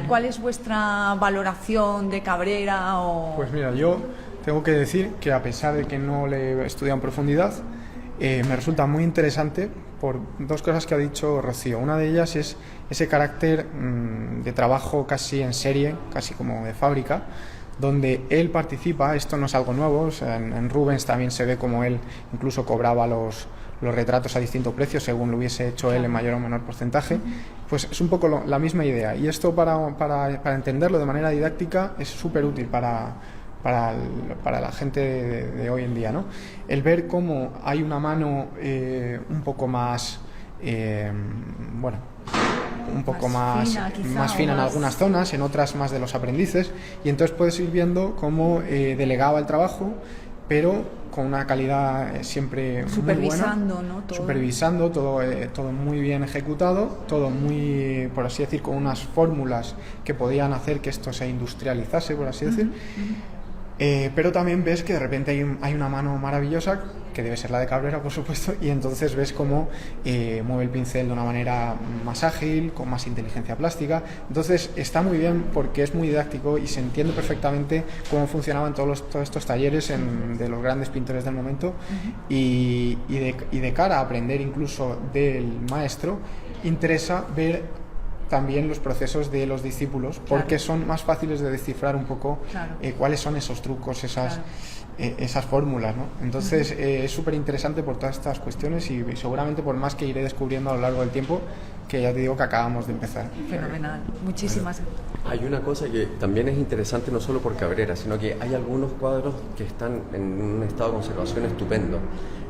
¿Cuál es vuestra valoración de Cabrera? Pues mira, yo tengo que decir que a pesar de que no le he estudiado en profundidad, me resulta muy interesante por dos cosas que ha dicho Rocío. Una de ellas es ese carácter de trabajo casi en serie, casi como de fábrica, donde él participa. Esto no es algo nuevo, o sea, en Rubens también se ve como él incluso cobraba los retratos a distinto precio según lo hubiese hecho él en mayor o menor porcentaje. Pues es un poco la misma idea, y esto para entenderlo de manera didáctica es súper útil para la gente de hoy en día, ¿no? El ver cómo hay una mano un poco más un poco más fina en algunas zonas, en otras más de los aprendices, y entonces puedes ir viendo cómo delegaba el trabajo, pero con una calidad siempre muy buena, supervisando todo muy bien ejecutado, todo muy, por así decir, con unas fórmulas que podían hacer que esto se industrializase, por así decir. Pero también ves que de repente hay una mano maravillosa, que debe ser la de Cabrera, por supuesto, y entonces ves cómo mueve el pincel de una manera más ágil, con más inteligencia plástica. Entonces está muy bien porque es muy didáctico y se entiende perfectamente cómo funcionaban todos estos talleres de los grandes pintores del momento. Y de cara a aprender incluso del maestro, interesa ver también los procesos de los discípulos, porque son más fáciles de descifrar un poco cuáles son esos trucos, esas fórmulas, ¿no? Entonces es súper interesante por todas estas cuestiones, y seguramente por más que iré descubriendo a lo largo del tiempo, que ya te digo que acabamos de empezar. Fenomenal, muchísimas. Hay una cosa que también es interesante, no solo por Cabrera, sino que hay algunos cuadros que están en un estado de conservación estupendo.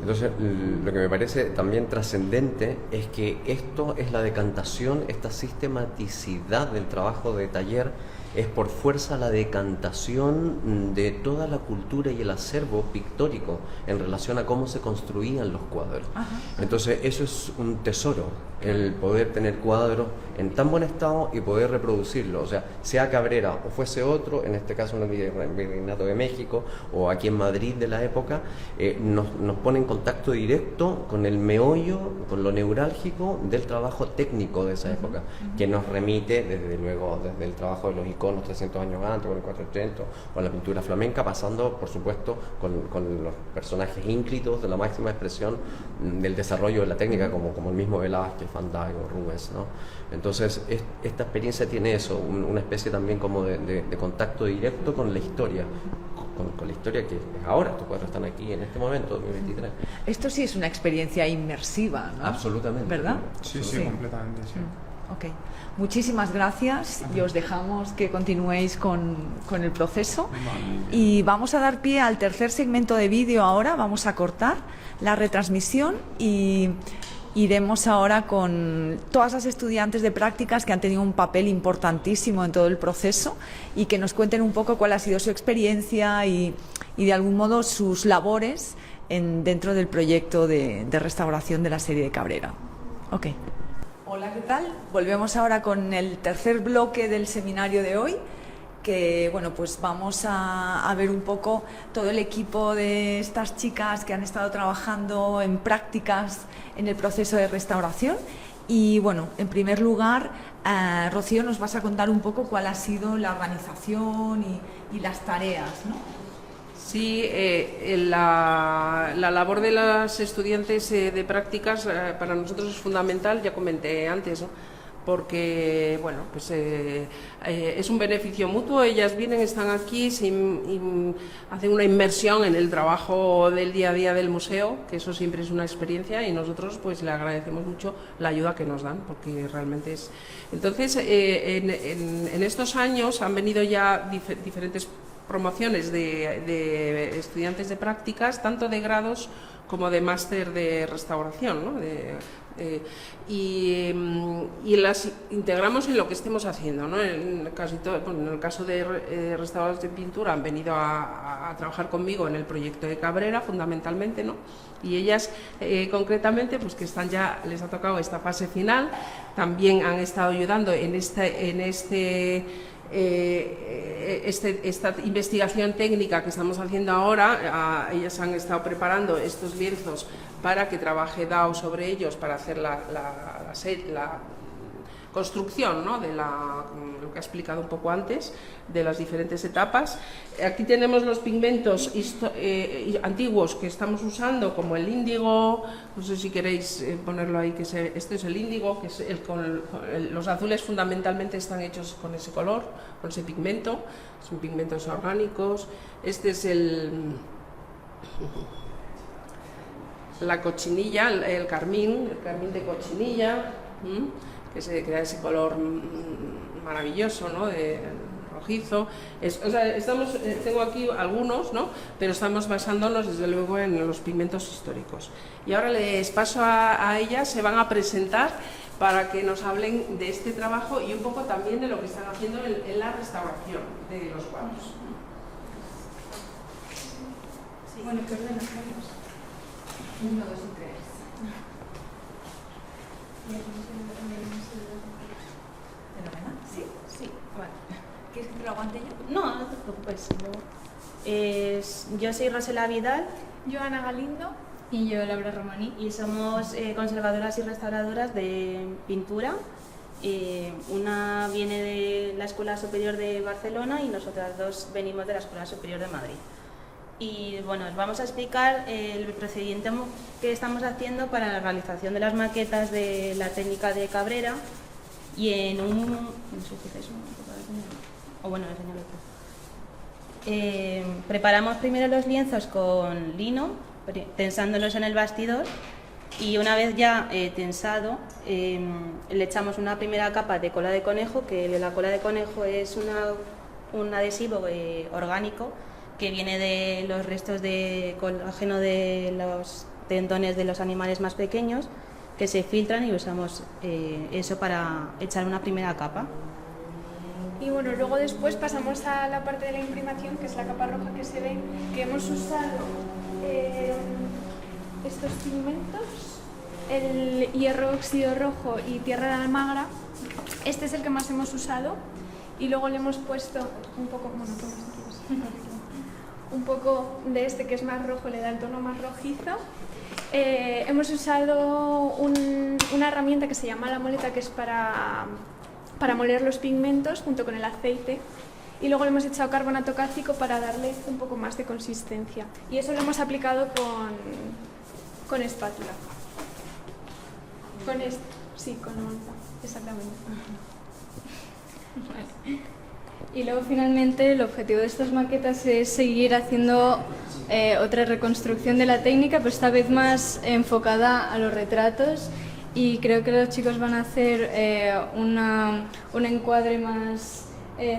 Entonces, lo que me parece también trascendente es que esto es la decantación, esta sistematicidad del trabajo de taller es por fuerza la decantación de toda la cultura y el acervo pictórico en relación a cómo se construían los cuadros. Entonces, eso es un tesoro, el poder tener cuadros en tan buen estado y poder reproducirlo. O sea, sea Cabrera o fuese otro, en este caso en el Virreinato de México o aquí en Madrid de la época, nos pone en contacto directo con el meollo, con lo neurálgico del trabajo técnico de esa época, que nos remite desde luego desde el trabajo de los iconos 300 años antes, con el 480 o la pintura flamenca, pasando por supuesto con los personajes ínclitos de la máxima expresión del desarrollo de la técnica, como el mismo Velázquez, Van Dyck o Rubens, ¿no? Entonces esta experiencia tiene eso, una especie también como de contacto directo con la historia, con la historia que es ahora. Estos cuadros están aquí en este momento, 2023. Esto sí es una experiencia inmersiva, ¿no? Absolutamente. ¿Verdad? Sí, completamente, sí. Ok, muchísimas gracias y os dejamos que continuéis con el proceso. Y vamos a dar pie al tercer segmento de vídeo ahora. Vamos a cortar la retransmisión y iremos ahora con todas las estudiantes de prácticas que han tenido un papel importantísimo en todo el proceso, y que nos cuenten un poco cuál ha sido su experiencia y de algún modo sus labores dentro del proyecto de restauración de la serie de Cabrera. Ok. Hola, ¿qué tal? Volvemos ahora con el tercer bloque del seminario de hoy, que bueno, pues vamos a ver un poco todo el equipo de estas chicas que han estado trabajando en prácticas en el proceso de restauración. Y bueno, en primer lugar, Rocío, nos vas a contar un poco cuál ha sido la organización y las tareas, ¿no? Sí, la labor de las estudiantes de prácticas para nosotros es fundamental, ya comenté antes, ¿no? Porque bueno, pues es un beneficio mutuo. Ellas vienen, están aquí, hacen una inmersión en el trabajo del día a día del museo, que eso siempre es una experiencia, y nosotros pues le agradecemos mucho la ayuda que nos dan, porque realmente es... Entonces, en estos años han venido ya diferentes promociones de estudiantes de prácticas, tanto de grados como de máster de restauración, ¿no? Y las integramos en lo que estemos haciendo, ¿no? En el caso de restauradores de pintura han venido a trabajar conmigo en el proyecto de Cabrera, fundamentalmente, ¿no? Y ellas concretamente, pues que están ya, les ha tocado esta fase final, también han estado ayudando en esta investigación técnica que estamos haciendo ahora. Ellas han estado preparando estos lienzos para que trabaje DAO sobre ellos, para hacer construcción, ¿no?, de lo que ha explicado un poco antes, de las diferentes etapas. Aquí tenemos los pigmentos antiguos que estamos usando, como el índigo, no sé si queréis ponerlo ahí, que este es el índigo, que es los azules fundamentalmente están hechos con ese color, con ese pigmento, son pigmentos orgánicos. Este es la cochinilla, el carmín de cochinilla, que se crea ese color maravilloso, ¿no?, de rojizo. O sea, tengo aquí algunos, ¿no?, pero estamos basándonos desde luego en los pigmentos históricos. Y ahora les paso a ellas, se van a presentar para que nos hablen de este trabajo y un poco también de lo que están haciendo en la restauración de los cuadros. Sí. Bueno, ¿qué orden hacemos? 1, 2 y 3. ¿Fenomenal? ¿Sí? Sí, vale. ¿Quieres que te lo aguante yo? No, no te preocupes. Yo soy Rosela Vidal. Yo, Ana Galindo. Y yo, Laura Romaní. Y somos conservadoras y restauradoras de pintura. Una viene de la Escuela Superior de Barcelona y nosotras dos venimos de la Escuela Superior de Madrid. Y bueno, os vamos a explicar el procedimiento que estamos haciendo para la realización de las maquetas de la técnica de Cabrera. Y en un... no sé si hacéis un momento para enseñarlo. O bueno, enseñarlo tú. Preparamos primero los lienzos con lino, tensándolos en el bastidor, y una vez ya tensado le echamos una primera capa de cola de conejo, que la cola de conejo es un adhesivo orgánico que viene de los restos de colágeno de los tendones de los animales más pequeños, que se filtran, y usamos eso para echar una primera capa. Y bueno, luego después pasamos a la parte de la imprimación, que es la capa roja que se ve, que hemos usado estos pigmentos, el hierro óxido rojo y tierra de almagra. Este es el que más hemos usado, y luego le hemos puesto un poco, bueno, ¿qué más quieres? Un poco de este que es más rojo, le da el tono más rojizo. Hemos usado una herramienta que se llama la moleta, que es para moler los pigmentos junto con el aceite, y luego le hemos echado carbonato cálcico para darle un poco más de consistencia, y eso lo hemos aplicado con espátula. Con esto, sí, con la moleta, exactamente. Vale. Y luego finalmente el objetivo de estas maquetas es seguir haciendo otra reconstrucción de la técnica, pero esta vez más enfocada a los retratos, y creo que los chicos van a hacer un encuadre más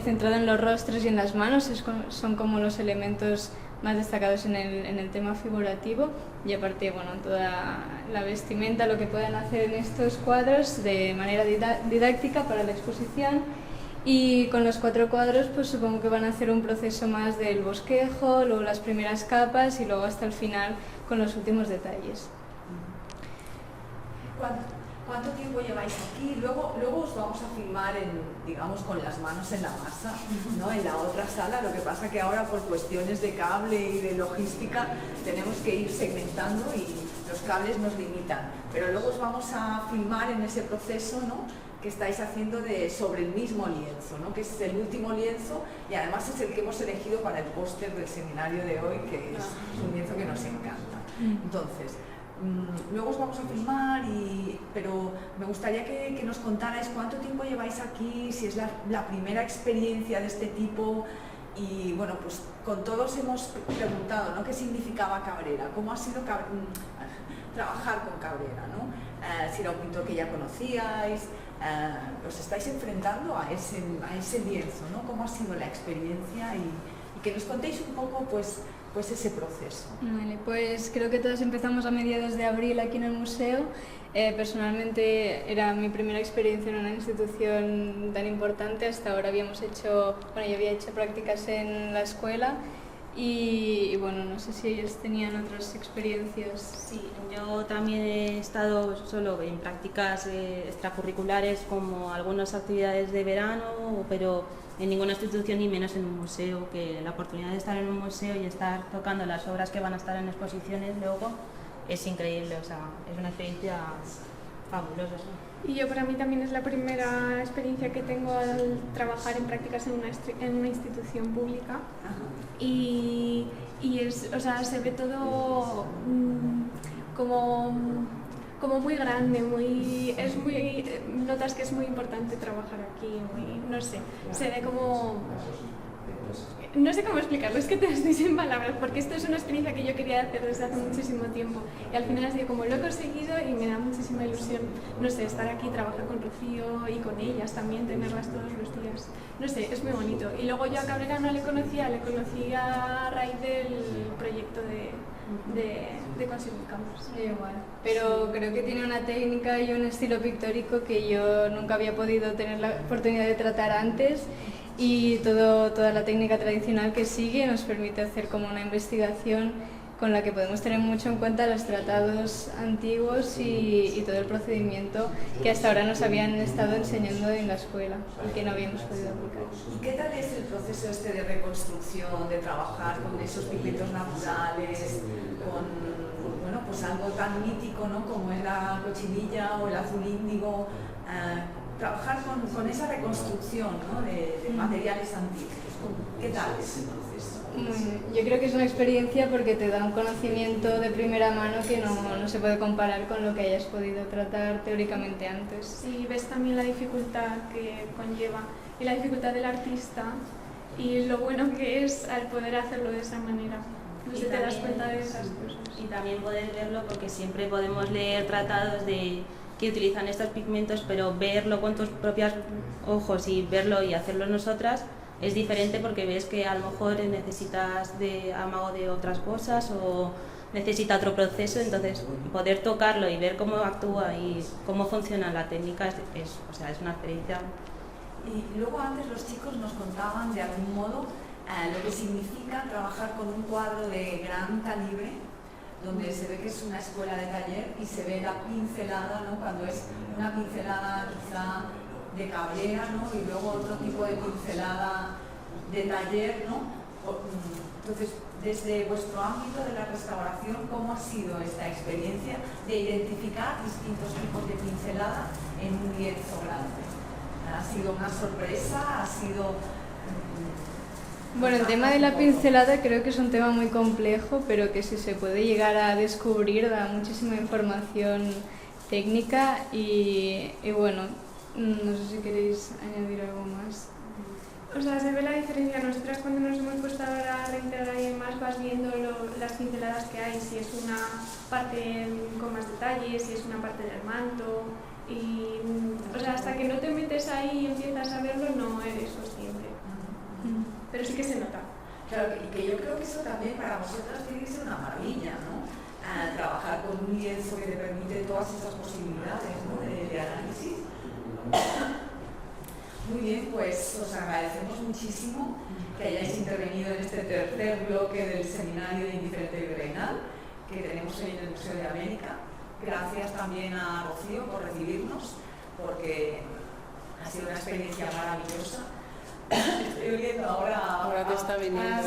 centrado en los rostros y en las manos. Son como los elementos más destacados en el tema figurativo, y aparte, bueno, toda la vestimenta, lo que puedan hacer en estos cuadros de manera didáctica para la exposición. Y con los 4 cuadros, pues supongo que van a hacer un proceso más del bosquejo, luego las primeras capas y luego hasta el final con los últimos detalles. ¿Cuánto tiempo lleváis aquí? Luego os vamos a filmar, digamos, con las manos en la masa, ¿no?, en la otra sala. Lo que pasa que ahora, por cuestiones de cable y de logística, tenemos que ir segmentando y los cables nos limitan. Pero luego os vamos a filmar en ese proceso, ¿no?, que estáis haciendo sobre el mismo lienzo, ¿no?, que es el último lienzo, y además es el que hemos elegido para el póster del seminario de hoy, que es un lienzo que nos encanta. Entonces, luego os vamos a filmar, pero me gustaría que nos contarais cuánto tiempo lleváis aquí, si es la primera experiencia de este tipo. Y bueno, pues con todos hemos preguntado, ¿no?, qué significaba Cabrera, cómo ha sido trabajar con Cabrera, ¿no? Si era un pintor que ya conocíais. Os estáis enfrentando a ese lienzo, ¿no? ¿Cómo ha sido la experiencia? Y que nos contéis un poco, pues ese proceso. Vale, pues creo que todos empezamos a mediados de abril aquí en el museo. Personalmente era mi primera experiencia en una institución tan importante. Hasta ahora yo había hecho prácticas en la escuela. Y bueno, no sé si ellos tenían otras experiencias. Sí, yo también he estado solo en prácticas extracurriculares, como algunas actividades de verano, pero en ninguna institución, ni menos en un museo, que la oportunidad de estar en un museo y estar tocando las obras que van a estar en exposiciones luego es increíble. O sea, es una experiencia fabuloso. Y yo, para mí también es la primera experiencia que tengo al trabajar en prácticas en una institución pública. Y es, o sea, se ve todo como muy grande, notas que es muy importante trabajar aquí, no sé, se ve como... No sé cómo explicarlo, es que te estoy sin palabras, porque esto es una experiencia que yo quería hacer desde hace muchísimo tiempo y al final ha sido como lo he conseguido y me da muchísima ilusión, no sé, estar aquí, trabajar con Rocío y con ellas también, tenerlas todos los días, no sé, es muy bonito. Y luego yo a Cabrera no le conocí a raíz del proyecto de Consigo Campus. Igual, pero creo que tiene una técnica y un estilo pictórico que yo nunca había podido tener la oportunidad de tratar antes. Y toda la técnica tradicional que sigue nos permite hacer como una investigación con la que podemos tener mucho en cuenta los tratados antiguos y todo el procedimiento que hasta ahora nos habían estado enseñando en la escuela y que no habíamos podido aplicar. ¿Y qué tal es el proceso este de reconstrucción, de trabajar con esos pigmentos naturales, con bueno, pues algo tan mítico, ¿no?, como es la cochinilla o el azul índigo? Trabajar con esa reconstrucción, ¿no?, de materiales antiguos. ¿Qué tal es el proceso? Yo creo que es una experiencia porque te da un conocimiento de primera mano que no se puede comparar con lo que hayas podido tratar teóricamente antes. Y ves también la dificultad que conlleva y la dificultad del artista y lo bueno que es al poder hacerlo de esa manera. Entonces te das cuenta de esas cosas. Y también poder verlo porque siempre podemos leer tratados que utilizan estos pigmentos, pero verlo con tus propios ojos y verlo y hacerlo nosotras es diferente porque ves que a lo mejor necesitas de amago de otras cosas o necesita otro proceso, entonces poder tocarlo y ver cómo actúa y cómo funciona la técnica es una experiencia. Y luego antes los chicos nos contaban de algún modo lo que significa trabajar con un cuadro de gran calibre, donde se ve que es una escuela de taller y se ve la pincelada, ¿no?, cuando es una pincelada quizá de Cabrera, ¿no?, y luego otro tipo de pincelada de taller, ¿no? Entonces, desde vuestro ámbito de la restauración, ¿cómo ha sido esta experiencia de identificar distintos tipos de pincelada en un lienzo grande? ¿Ha sido una sorpresa? ¿Ha sido...? Bueno, el tema de la pincelada creo que es un tema muy complejo, pero que si se puede llegar a descubrir da muchísima información técnica y bueno, no sé si queréis añadir algo más. O sea, se ve la diferencia. Nosotras cuando nos hemos puesto ahora a reintegrar y demás vas viendo las pinceladas que hay, si es una parte con más detalles, si es una parte del manto y o sea, hasta que no te metes ahí y empiezas a verlo no eres consciente. Pero sí que se nota. Claro, y que yo creo que eso también para vosotras tiene que ser una maravilla, ¿no? Trabajar con un lienzo que te permite todas esas posibilidades, ¿no?, de análisis. Muy bien, pues os agradecemos muchísimo que hayáis intervenido en este tercer bloque del Seminario de Indiferente Virreinal que tenemos hoy en el Museo de América. Gracias también a Rocío por recibirnos, porque ha sido una experiencia maravillosa. Estoy oyendo ahora te está viniendo.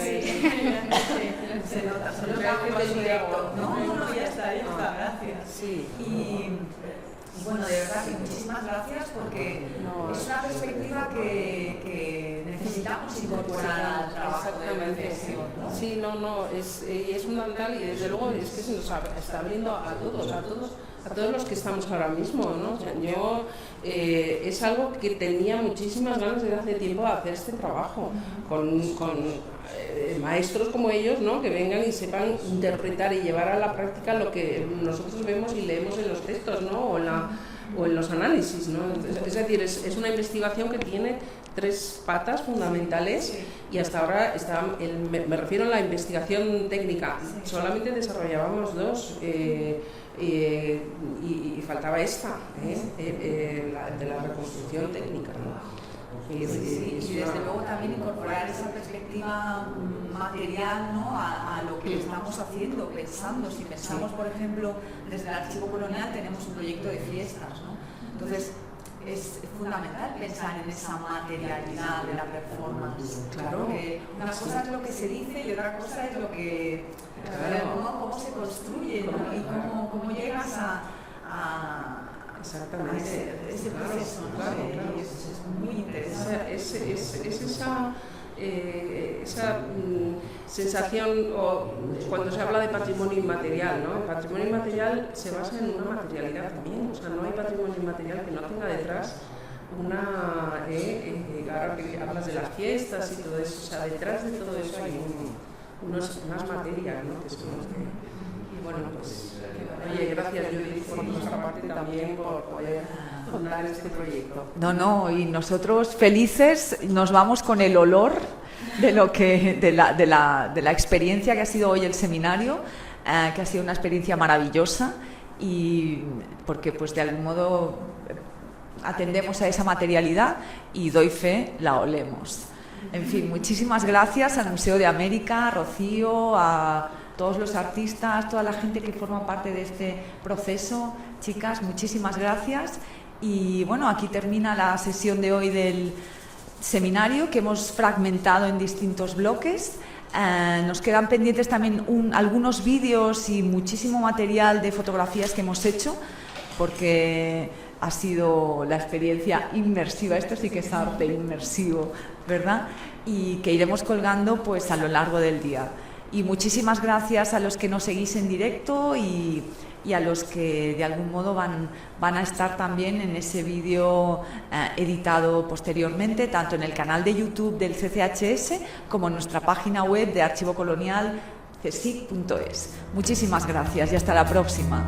Se nota, son los gajes del directo. No, ya está, gracias. Sí. Y bueno, de verdad que muchísimas gracias porque es una perspectiva que necesitamos incorporar al trabajo de la reflexión, ¿no? Sí, es fundamental y desde luego es que se nos está abriendo a todos los que estamos ahora mismo, ¿no? O sea, yo es algo que tenía muchísimas ganas desde hace tiempo de hacer este trabajo con maestros como ellos, ¿no?, que vengan y sepan interpretar y llevar a la práctica lo que nosotros vemos y leemos en los textos, ¿no?, o en los análisis, ¿no? Es decir, es una investigación que tiene tres patas fundamentales y hasta ahora me refiero a la investigación técnica, solamente desarrollábamos dos. Y faltaba esta, la de la reconstrucción técnica, ¿no? Y desde luego también incorporar esa perspectiva material, ¿no?, a lo que estamos haciendo, pensando. Si pensamos, por ejemplo, desde el Archivo Colonial tenemos un proyecto de fiestas, ¿no? Entonces es fundamental pensar en esa materialidad de la performance. Claro, una cosa es lo que se dice y otra cosa es lo que cómo se construye, ¿no?, y cómo llegas a Exactamente. ese proceso, ¿no? Claro. Es muy interesante. Esa sensación, o cuando se habla de patrimonio inmaterial, ¿no? El patrimonio inmaterial se basa en una materialidad también, o sea, no hay patrimonio inmaterial que no tenga detrás ahora que hablas de las fiestas y todo eso, o sea, detrás de todo eso hay unas materias, ¿no? Que son las que, y bueno, pues, oye, gracias Judith por nuestra parte también por poder contar este proyecto. No, y nosotros felices nos vamos con el olor de la experiencia que ha sido hoy el seminario, que ha sido una experiencia maravillosa, y porque pues de algún modo atendemos a esa materialidad y doy fe, la olemos. En fin, muchísimas gracias al Museo de América, a Rocío, a todos los artistas, toda la gente que forma parte de este proceso. Chicas, muchísimas gracias. Y bueno, aquí termina la sesión de hoy del seminario, que hemos fragmentado en distintos bloques. Nos quedan pendientes también algunos vídeos y muchísimo material de fotografías que hemos hecho, porque ha sido la experiencia inmersiva. Esto sí que es arte inmersivo, ¿verdad? Y que iremos colgando pues a lo largo del día. Y muchísimas gracias a los que nos seguís en directo y a los que de algún modo van a estar también en ese vídeo editado posteriormente, tanto en el canal de YouTube del CCHS como en nuestra página web de Archivo Colonial, csic.es. Muchísimas gracias y hasta la próxima.